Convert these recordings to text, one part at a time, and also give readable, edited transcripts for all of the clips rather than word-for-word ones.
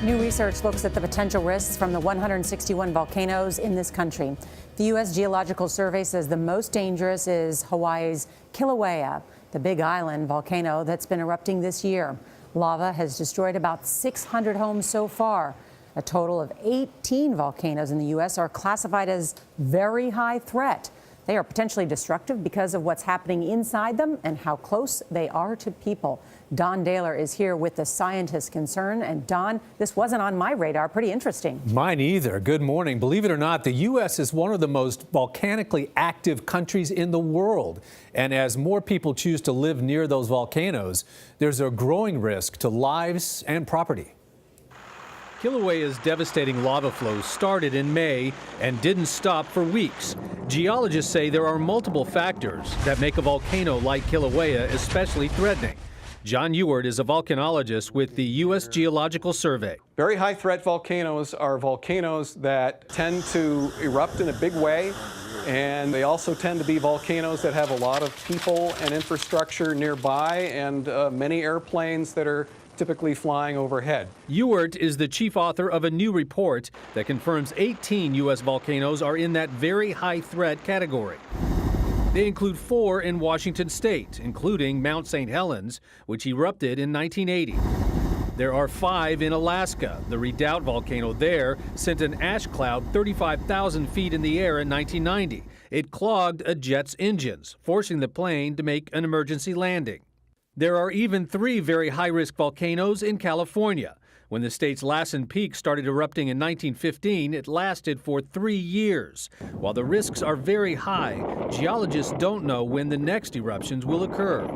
New research looks at the potential risks from the 161 volcanoes in this country. The U.S. Geological Survey says the most dangerous is Hawaii's Kilauea, the Big Island volcano that's been erupting this year. Lava has destroyed about 600 homes so far. A total of 18 volcanoes in the U.S. are classified as very high threat. They are potentially destructive because of what's happening inside them and how close they are to people. Don Daler is here with the scientists concerned. And Don, this wasn't on my radar. Pretty interesting. Mine either. Good morning. Believe it or not, the U.S. is one of the most volcanically active countries in the world. And as more people choose to live near those volcanoes, there's a growing risk to lives and property. Kilauea's devastating lava flow started in May and didn't stop for weeks. Geologists say there are multiple factors that make a volcano like Kilauea especially threatening. John Ewart is a volcanologist with the U.S. Geological Survey. Very high threat volcanoes are volcanoes that tend to erupt in a big way, and they also tend to be volcanoes that have a lot of people and infrastructure nearby and many airplanes that are typically flying overhead. Ewart is the chief author of a new report that confirms 18 U.S. volcanoes are in that very high threat category. They include 4 in Washington state, including Mount St. Helens, which erupted in 1980. There are 5 in Alaska. The Redoubt volcano there sent an ash cloud 35,000 feet in the air in 1990. It clogged a jet's engines, forcing the plane to make an emergency landing. There are even 3 very high-risk volcanoes in California. When the state's Lassen Peak started erupting in 1915, it lasted for 3 years. While the risks are very high, geologists don't know when the next eruptions will occur.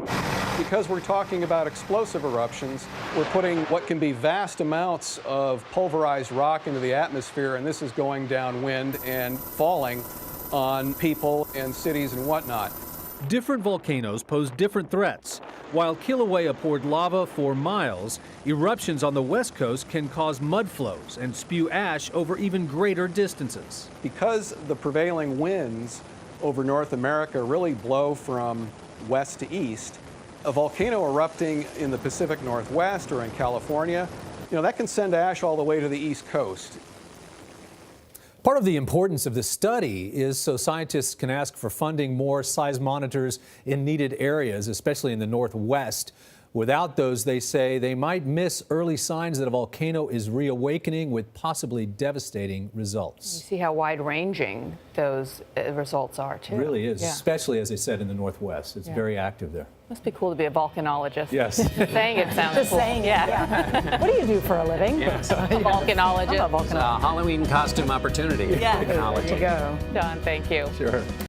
Because we're talking about explosive eruptions, we're putting what can be vast amounts of pulverized rock into the atmosphere, and this is going downwind and falling on people and cities and whatnot. Different volcanoes pose different threats. While Kilauea poured lava for miles, eruptions on the west coast can cause mud flows and spew ash over even greater distances. Because the prevailing winds over North America really blow from west to east, a volcano erupting in the Pacific Northwest or in California, that can send ash all the way to the east coast. Part of the importance of this study is so scientists can ask for funding more seismometers in needed areas, especially in the Northwest. Without those, they say they might miss early signs that a volcano is reawakening with possibly devastating results. You see how wide-ranging those results are, too. It really is, yeah. Especially, as I said, in the Northwest. It's very active there. Must be cool to be a volcanologist. Yes. Saying it sounds Just cool. saying it, yeah. What do you do for a living? Yes. A volcanologist. I'm a volcanologist. Halloween costume opportunity. Yeah, Volcanology. there you go. Don, thank you. Sure.